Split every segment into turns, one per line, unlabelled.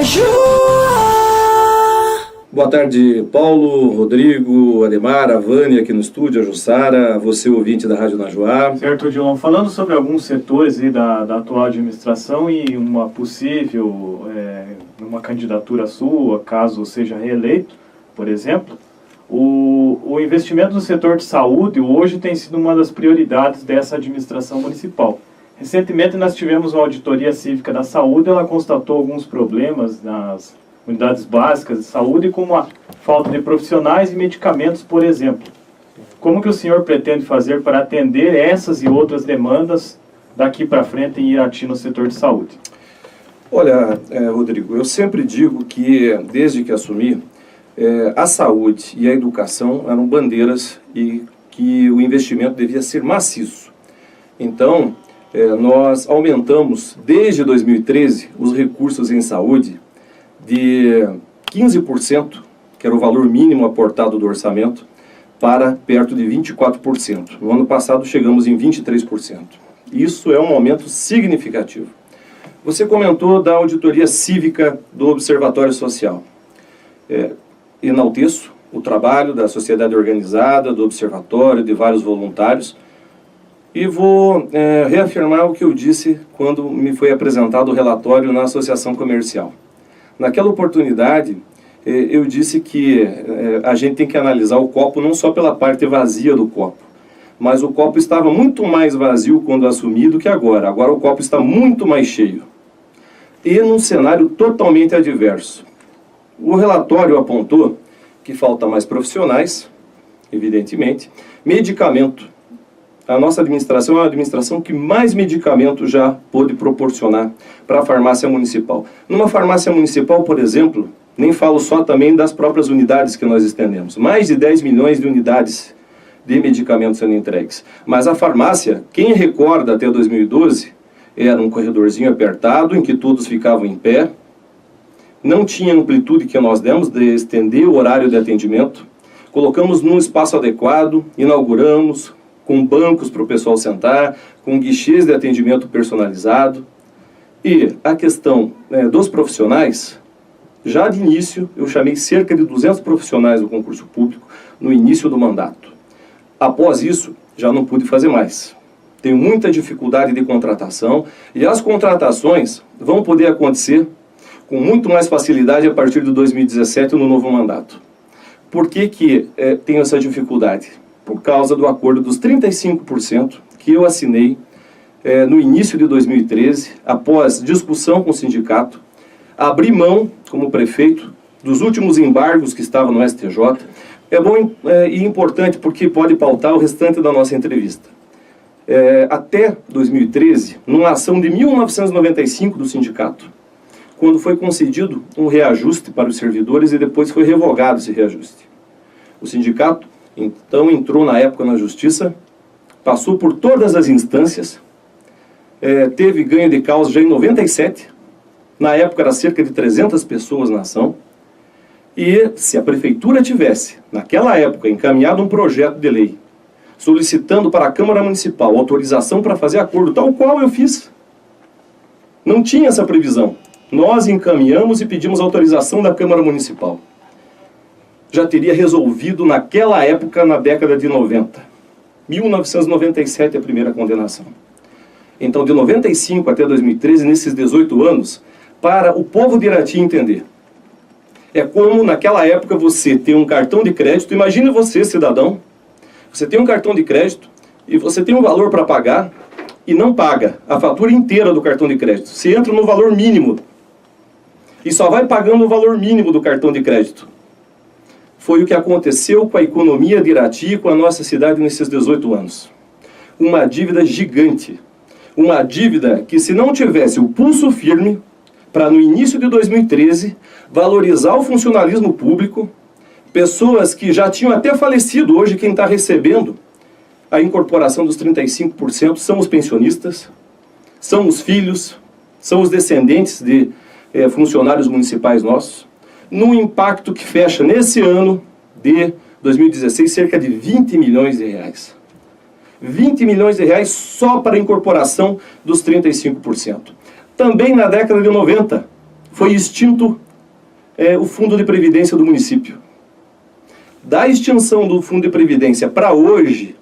Juá.
Boa tarde, Paulo, Rodrigo, Ademar, a Vânia aqui no estúdio, a Jussara, você ouvinte da Rádio Najuá.
Certo, Dilon. Falando sobre alguns setores aí da atual administração e uma possível uma candidatura sua, caso seja reeleito, por exemplo, o investimento no setor de saúde hoje tem sido uma das prioridades dessa administração municipal. Recentemente nós tivemos uma auditoria cívica da saúde, ela constatou alguns problemas nas unidades básicas de saúde, como a falta de profissionais e medicamentos, por exemplo. Como que o senhor pretende fazer para atender essas e outras demandas daqui para frente em Irati no setor de saúde?
Olha, Rodrigo, eu sempre digo que, desde que assumi, a saúde e a educação eram bandeiras e que o investimento devia ser maciço. Então, nós aumentamos, desde 2013, os recursos em saúde de 15%, que era o valor mínimo aportado do orçamento, para perto de 24%. No ano passado chegamos em 23%. Isso é um aumento significativo. Você comentou da auditoria cívica do Observatório Social. Enalteço o trabalho da sociedade organizada, do Observatório, de vários voluntários, e vou reafirmar o que eu disse quando me foi apresentado o relatório na Associação Comercial. Naquela oportunidade, eu disse que a gente tem que analisar o copo não só pela parte vazia do copo, mas o copo estava muito mais vazio quando assumi do que agora. Agora o copo está muito mais cheio. E num cenário totalmente adverso. O relatório apontou que falta mais profissionais, evidentemente, medicamento. A nossa administração é uma administração que mais medicamento já pôde proporcionar para a farmácia municipal. Numa farmácia municipal, por exemplo, nem falo só também das próprias unidades que nós estendemos. Mais de 10 milhões de unidades de medicamentos sendo entregues. Mas a farmácia, quem recorda até 2012, era um corredorzinho apertado em que todos ficavam em pé. Não tinha amplitude que nós demos de estender o horário de atendimento. Colocamos num espaço adequado, inauguramos, com bancos para o pessoal sentar, com guichês de atendimento personalizado. E a questão dos profissionais, já de início, eu chamei cerca de 200 profissionais do concurso público no início do mandato. Após isso, já não pude fazer mais. Tenho muita dificuldade de contratação e as contratações vão poder acontecer com muito mais facilidade a partir de 2017 no novo mandato. Por que tenho essa dificuldade? Por causa do acordo dos 35% que eu assinei no início de 2013, após discussão com o sindicato, abri mão, como prefeito, dos últimos embargos que estavam no STJ. É bom e importante porque pode pautar o restante da nossa entrevista. Até 2013, numa ação de 1995 do sindicato, quando foi concedido um reajuste para os servidores e depois foi revogado esse reajuste. O sindicato então entrou na época na justiça, passou por todas as instâncias, teve ganho de causa já em 97, na época era cerca de 300 pessoas na ação, e se a prefeitura tivesse, naquela época, encaminhado um projeto de lei, solicitando para a Câmara Municipal autorização para fazer acordo, tal qual eu fiz, não tinha essa previsão. Nós encaminhamos e pedimos autorização da Câmara Municipal. Já teria resolvido naquela época, na década de 90. 1997 é a primeira condenação. Então, de 95 até 2013, nesses 18 anos, para o povo de Irati entender. É como, naquela época, você tem um cartão de crédito. Imagine você, cidadão, você tem um cartão de crédito e você tem um valor para pagar e não paga a fatura inteira do cartão de crédito. Você entra no valor mínimo e só vai pagando o valor mínimo do cartão de crédito. Foi o que aconteceu com a economia de Irati e com a nossa cidade nesses 18 anos. Uma dívida gigante. Uma dívida que, se não tivesse o pulso firme, para no início de 2013, valorizar o funcionalismo público, pessoas que já tinham até falecido, hoje quem está recebendo a incorporação dos 35% são os pensionistas, são os filhos, são os descendentes de funcionários municipais nossos, num impacto que fecha nesse ano de 2016 cerca de 20 milhões de reais. 20 milhões de reais só para a incorporação dos 35%. Também na década de 90 foi extinto o Fundo de Previdência do município. Da extinção do Fundo de Previdência para hoje,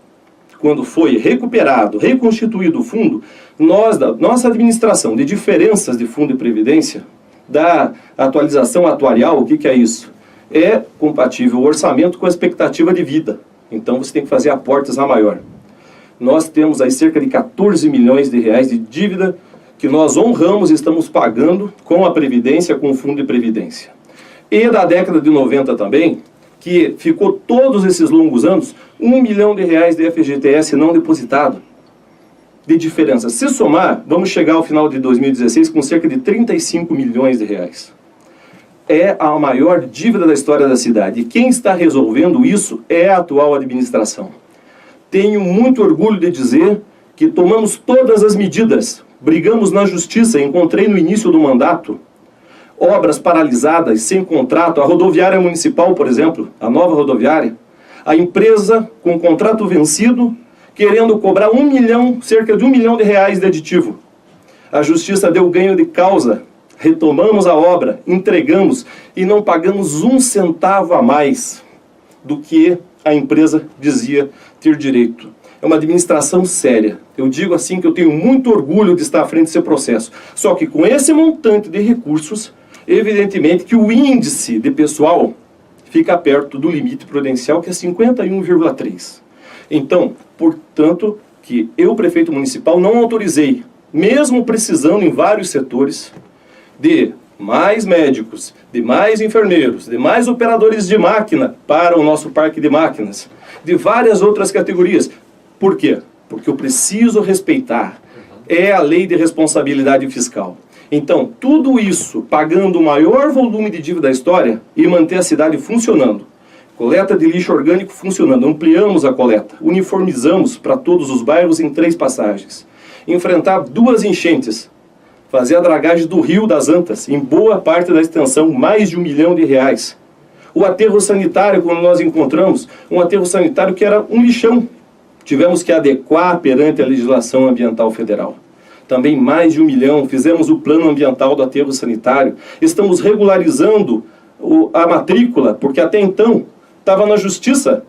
quando foi recuperado, reconstituído o fundo, nossa administração de diferenças de Fundo de Previdência, da atualização atuarial, o que é isso? É compatível o orçamento com a expectativa de vida. Então você tem que fazer aportes na maior. Nós temos aí cerca de 14 milhões de reais de dívida que nós honramos e estamos pagando com a Previdência, com o Fundo de Previdência. E da década de 90 também, que ficou todos esses longos anos, 1 milhão de reais de FGTS não depositado de diferença. Se somar, vamos chegar ao final de 2016 com cerca de 35 milhões de reais. É a maior dívida da história da cidade. E quem está resolvendo isso é a atual administração. Tenho muito orgulho de dizer que tomamos todas as medidas, brigamos na justiça, encontrei no início do mandato obras paralisadas, sem contrato, a rodoviária municipal, por exemplo, a nova rodoviária, a empresa com contrato vencido, querendo cobrar cerca de 1 milhão de reais de aditivo. A justiça deu ganho de causa, retomamos a obra, entregamos e não pagamos 1 centavo a mais do que a empresa dizia ter direito. É uma administração séria. Eu digo assim que eu tenho muito orgulho de estar à frente desse processo. Só que com esse montante de recursos, evidentemente que o índice de pessoal fica perto do limite prudencial, que é 51,3. Então, portanto, que eu, prefeito municipal, não autorizei, mesmo precisando em vários setores, de mais médicos, de mais enfermeiros, de mais operadores de máquina para o nosso parque de máquinas, de várias outras categorias. Por quê? Porque eu preciso respeitar. É a lei de responsabilidade fiscal. Então, tudo isso pagando o maior volume de dívida da história e manter a cidade funcionando. Coleta de lixo orgânico funcionando, ampliamos a coleta, uniformizamos para todos os bairros em 3 passagens. Enfrentar 2 enchentes, fazer a dragagem do Rio das Antas, em boa parte da extensão, mais de 1 milhão de reais. O aterro sanitário, quando nós encontramos, um aterro sanitário que era um lixão. Tivemos que adequar perante a legislação ambiental federal. Também mais de 1 milhão, fizemos o plano ambiental do aterro sanitário. Estamos regularizando a matrícula, porque até então estava na justiça.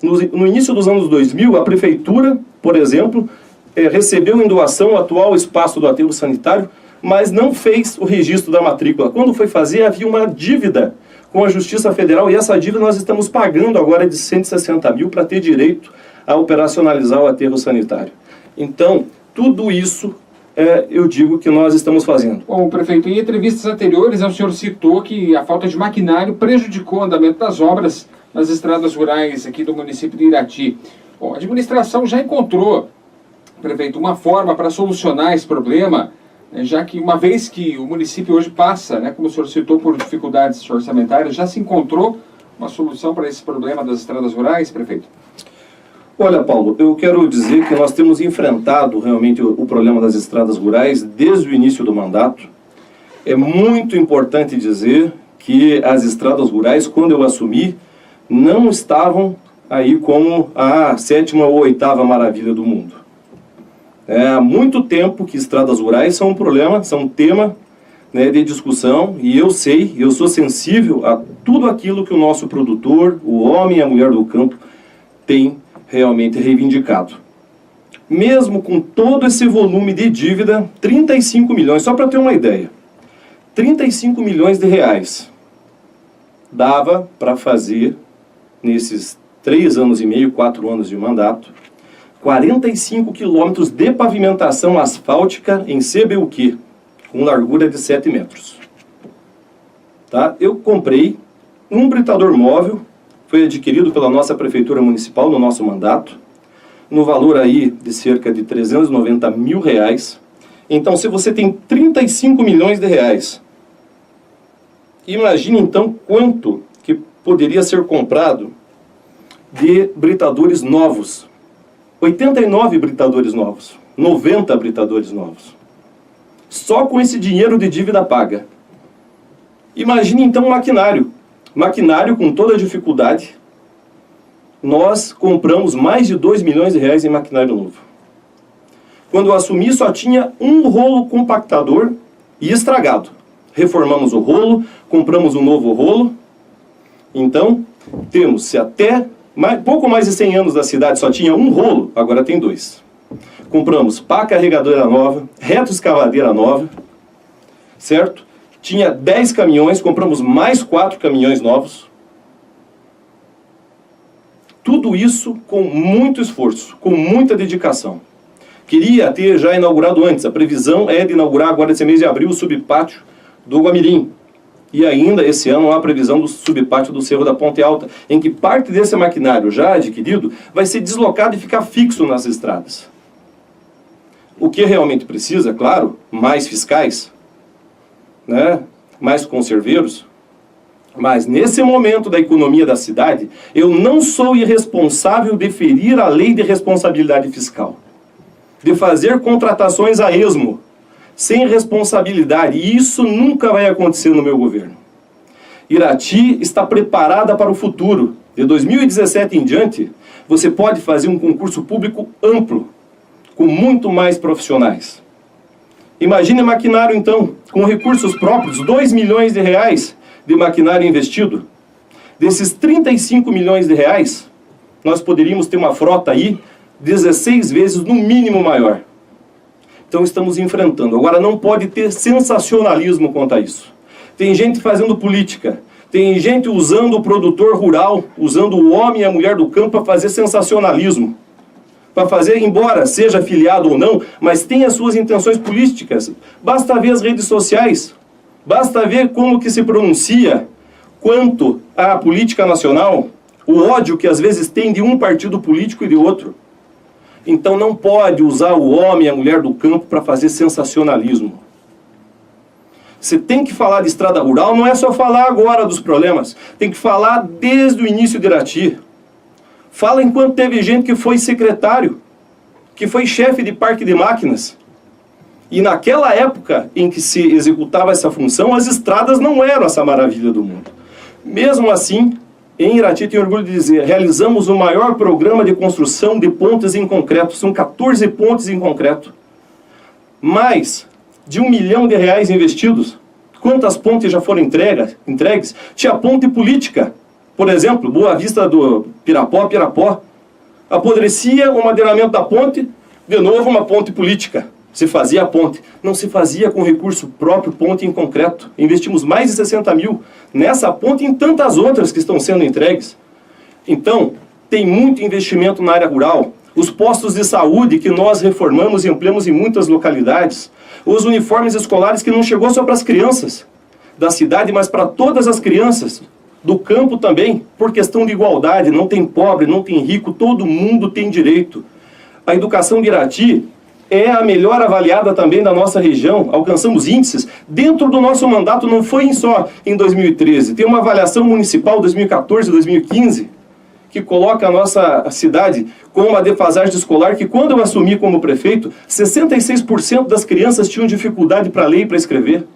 No início dos anos 2000, a prefeitura, por exemplo, recebeu em doação o atual espaço do aterro sanitário, mas não fez o registro da matrícula. Quando foi fazer, havia uma dívida com a Justiça Federal, e essa dívida nós estamos pagando agora de 160 mil para ter direito a operacionalizar o aterro sanitário. Então, tudo isso eu digo que nós estamos fazendo.
Bom, prefeito, em entrevistas anteriores, o senhor citou que a falta de maquinário prejudicou o andamento das obras nas estradas rurais aqui do município de Irati. Bom, a administração já encontrou, prefeito, uma forma para solucionar esse problema, já que uma vez que o município hoje passa, como o senhor citou, por dificuldades orçamentárias, já se encontrou uma solução para esse problema das estradas rurais, prefeito?
Olha, Paulo, eu quero dizer que nós temos enfrentado realmente o problema das estradas rurais desde o início do mandato. É muito importante dizer que as estradas rurais, quando eu assumi, não estavam aí como a 7ª ou 8ª maravilha do mundo. Há muito tempo que estradas rurais são um problema, são um tema de discussão, e eu sou sensível a tudo aquilo que o nosso produtor, o homem e a mulher do campo, tem realmente reivindicado. Mesmo com todo esse volume de dívida, 35 milhões, só para ter uma ideia, 35 milhões de reais dava para fazer, nesses 3 anos e meio, 4 anos de mandato, 45 quilômetros de pavimentação asfáltica em CBUQ, com largura de 7 metros. Tá? Eu comprei um britador móvel, foi adquirido pela nossa prefeitura municipal no nosso mandato, no valor aí de cerca de 390 mil reais. Então, se você tem 35 milhões de reais, imagine então quanto que poderia ser comprado de britadores novos. 89 britadores novos, 90 britadores novos. Só com esse dinheiro de dívida paga. Imagine então o maquinário. Maquinário com toda a dificuldade. Nós compramos mais de 2 milhões de reais em maquinário novo. Quando eu assumi, só tinha um rolo compactador e estragado. reformamos o rolo, compramos um novo rolo. Então, temos, se até pouco mais de 100 anos da cidade só tinha um rolo, agora tem 2. Compramos pá carregadora nova, reto escavadeira nova, certo? Tinha 10 caminhões, compramos mais 4 caminhões novos. Tudo isso com muito esforço, com muita dedicação. Queria ter já inaugurado antes, a previsão é de inaugurar agora esse mês de abril o subpátio do Guamirim. E ainda esse ano há a previsão do subpátio do Cerro da Ponte Alta, em que parte desse maquinário já adquirido vai ser deslocado e ficar fixo nas estradas. O que realmente precisa, claro, mais fiscais, né? Mais conserveiros. Mas nesse momento da economia da cidade, eu não sou irresponsável de ferir a lei de responsabilidade fiscal, de fazer contratações a esmo, sem responsabilidade, e isso nunca vai acontecer no meu governo. Irati está preparada para o futuro. De 2017 em diante, você pode fazer um concurso público amplo, com muito mais profissionais. Imagine maquinário, então, com recursos próprios, 2 milhões de reais de maquinário investido. Desses 35 milhões de reais, nós poderíamos ter uma frota aí 16 vezes no mínimo maior. Então estamos enfrentando. Agora não pode ter sensacionalismo quanto a isso. Tem gente fazendo política, tem gente usando o produtor rural, usando o homem e a mulher do campo para fazer sensacionalismo. Para fazer, embora seja afiliado ou não, mas tem as suas intenções políticas. Basta ver as redes sociais, basta ver como que se pronuncia quanto à política nacional, o ódio que às vezes tem de um partido político e de outro. Então não pode usar o homem e a mulher do campo para fazer sensacionalismo. Você tem que falar de estrada rural, não é só falar agora dos problemas, tem que falar desde o início de Irati. Fala enquanto teve gente que foi secretário, que foi chefe de parque de máquinas. E naquela época em que se executava essa função, as estradas não eram essa maravilha do mundo. Mesmo assim, em Irati, tenho orgulho de dizer, realizamos o maior programa de construção de pontes em concreto. São 14 pontes em concreto. Mais de R$1 milhão investidos. Quantas pontes já foram entregues? Tinha ponte política. Por exemplo, Boa Vista do Pirapó. Apodrecia o madeiramento da ponte, de novo uma ponte política. Se fazia a ponte. Não se fazia com recurso próprio, ponte em concreto. Investimos mais de 60 mil nessa ponte e em tantas outras que estão sendo entregues. Então, tem muito investimento na área rural. Os postos de saúde que nós reformamos e ampliamos em muitas localidades. Os uniformes escolares que não chegou só para as crianças da cidade, mas para todas as crianças do campo também, por questão de igualdade. Não tem pobre, não tem rico, todo mundo tem direito. A educação de Irati é a melhor avaliada também da nossa região. Alcançamos índices. Dentro do nosso mandato, não foi só em 2013. Tem uma avaliação municipal 2014, 2015, que coloca a nossa cidade com uma defasagem escolar que, quando eu assumi como prefeito, 66% das crianças tinham dificuldade para ler e para escrever.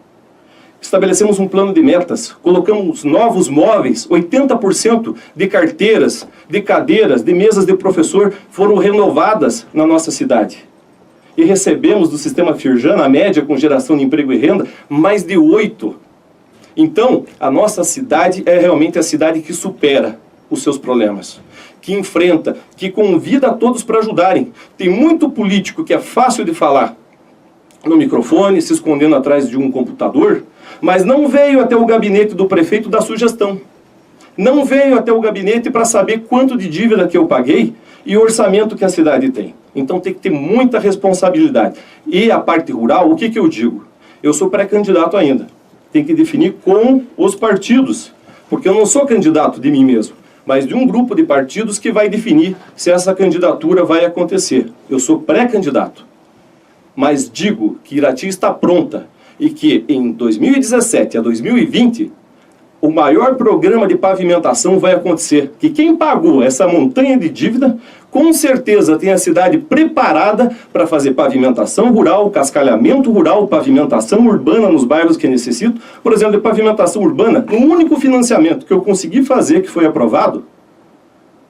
Estabelecemos um plano de metas, colocamos novos móveis, 80% de carteiras, de cadeiras, de mesas de professor foram renovadas na nossa cidade. E recebemos do sistema Firjan, a média com geração de emprego e renda, mais de 8. Então, a nossa cidade é realmente a cidade que supera os seus problemas, que enfrenta, que convida a todos para ajudarem. Tem muito político que é fácil de falar no microfone, se escondendo atrás de um computador, mas não veio até o gabinete do prefeito dar sugestão. Não veio até o gabinete para saber quanto de dívida que eu paguei e o orçamento que a cidade tem. Então tem que ter muita responsabilidade. E a parte rural, o que eu digo? Eu sou pré-candidato ainda. Tem que definir com os partidos, porque eu não sou candidato de mim mesmo, mas de um grupo de partidos que vai definir se essa candidatura vai acontecer. Eu sou pré-candidato, mas digo que Irati está pronta e que em 2017 a 2020 o maior programa de pavimentação vai acontecer. Que quem pagou essa montanha de dívida, com certeza tem a cidade preparada para fazer pavimentação rural, cascalhamento rural, pavimentação urbana nos bairros que necessitam. Por exemplo, de pavimentação urbana, no único financiamento que eu consegui fazer, que foi aprovado,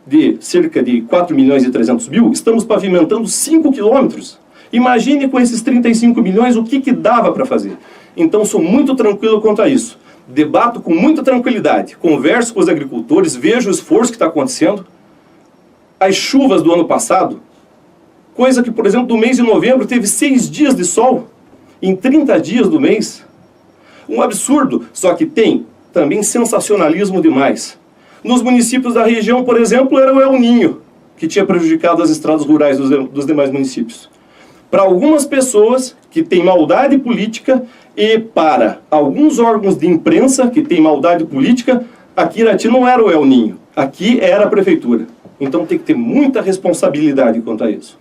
de cerca de 4 milhões e 300 mil, estamos pavimentando 5 quilômetros. Imagine com esses 35 milhões o que dava para fazer. Então sou muito tranquilo quanto a isso. Debato com muita tranquilidade, converso com os agricultores, vejo o esforço que está acontecendo. As chuvas do ano passado, coisa que, por exemplo, do mês de novembro teve 6 dias de sol, em 30 dias do mês. Um absurdo, só que tem também sensacionalismo demais. Nos municípios da região, por exemplo, era o El Ninho, que tinha prejudicado as estradas rurais dos demais municípios. Para algumas pessoas que têm maldade política e para alguns órgãos de imprensa que têm maldade política, aqui em Irati não era o El Ninho, aqui era a prefeitura. Então tem que ter muita responsabilidade quanto a isso.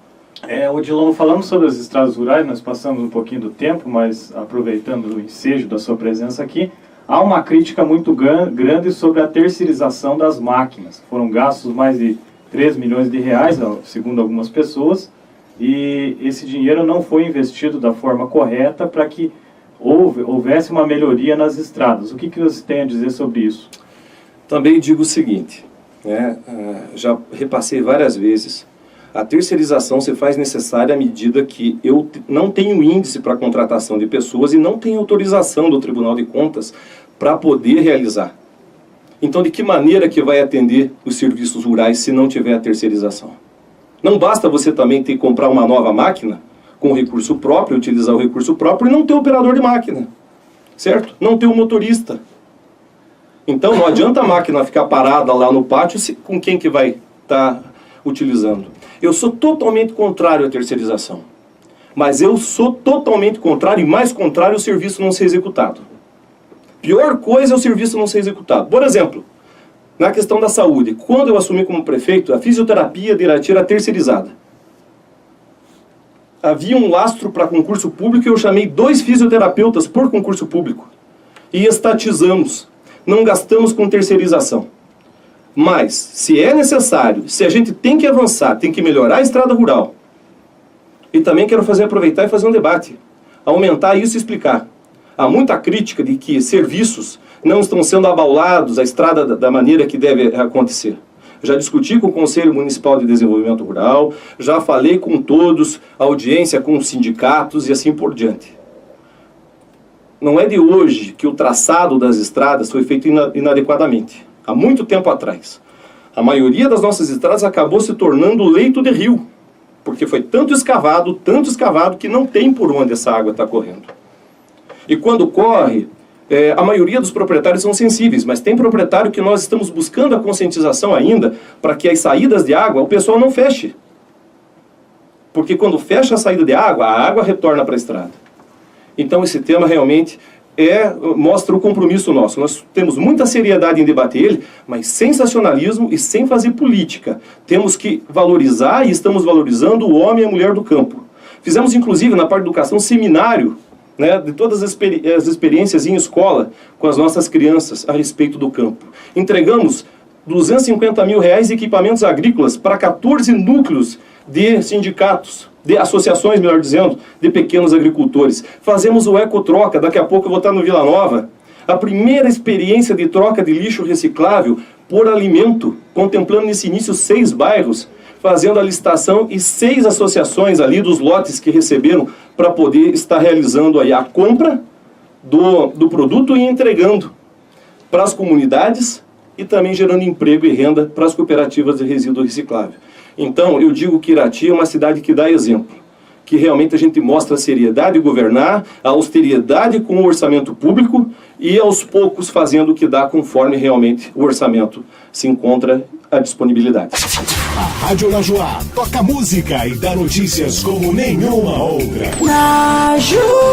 Odilon, falando sobre as estradas rurais, nós passamos um pouquinho do tempo, mas aproveitando o ensejo da sua presença aqui, há uma crítica muito grande sobre a terceirização das máquinas. Foram gastos mais de 3 milhões de reais, segundo algumas pessoas, e esse dinheiro não foi investido da forma correta para que houvesse uma melhoria nas estradas. O que você tem a dizer sobre isso?
Também digo o seguinte, já repassei várias vezes, a terceirização se faz necessária à medida que eu não tenho índice para contratação de pessoas e não tenho autorização do Tribunal de Contas para poder realizar. Então, de que maneira que vai atender os serviços rurais se não tiver a terceirização? Não basta você também ter que comprar uma nova máquina com recurso próprio, utilizar o recurso próprio e não ter operador de máquina, certo? Não ter um motorista. Então, não adianta a máquina ficar parada lá no pátio com quem que vai estar utilizando. Eu sou totalmente contrário à terceirização. Mas eu sou totalmente contrário e mais contrário ao serviço não ser executado. Pior coisa é o serviço não ser executado. Por exemplo, na questão da saúde, quando eu assumi como prefeito, a fisioterapia de Irati era terceirizada. Havia um lastro para concurso público e eu chamei 2 fisioterapeutas por concurso público. E estatizamos. Não gastamos com terceirização. Mas, se é necessário, se a gente tem que avançar, tem que melhorar a estrada rural, e também quero aproveitar e fazer um debate, aumentar isso e explicar. Há muita crítica de que serviços não estão sendo abaulados, a estrada da maneira que deve acontecer. Já discuti com o Conselho Municipal de Desenvolvimento Rural, já falei com todos, audiência com os sindicatos e assim por diante. Não é de hoje que o traçado das estradas foi feito inadequadamente. Há muito tempo atrás. A maioria das nossas estradas acabou se tornando leito de rio, porque foi tanto escavado, que não tem por onde essa água está correndo. E quando corre, a maioria dos proprietários são sensíveis, mas tem proprietário que nós estamos buscando a conscientização ainda para que as saídas de água o pessoal não feche. Porque quando fecha a saída de água, a água retorna para a estrada. Então esse tema realmente mostra o compromisso nosso. Nós temos muita seriedade em debater ele, mas sensacionalismo e sem fazer política. Temos que valorizar e estamos valorizando o homem e a mulher do campo. Fizemos inclusive na parte de educação seminário, de todas as experiências em escola com as nossas crianças a respeito do campo. Entregamos 250 mil reais em equipamentos agrícolas para 14 núcleos de sindicatos, de associações, melhor dizendo, de pequenos agricultores. Fazemos o ecotroca, daqui a pouco eu vou estar no Vila Nova. A primeira experiência de troca de lixo reciclável por alimento, contemplando nesse início 6 bairros, fazendo a licitação e 6 associações ali dos lotes que receberam para poder estar realizando aí a compra do produto e entregando para as comunidades e também gerando emprego e renda para as cooperativas de resíduo reciclável. Então, eu digo que Irati é uma cidade que dá exemplo, que realmente a gente mostra a seriedade de governar, a austeridade com o orçamento público e aos poucos fazendo o que dá conforme realmente o orçamento se encontra a disponibilidade.
A Rádio Najuá toca música e dá notícias como nenhuma outra.
Najuá.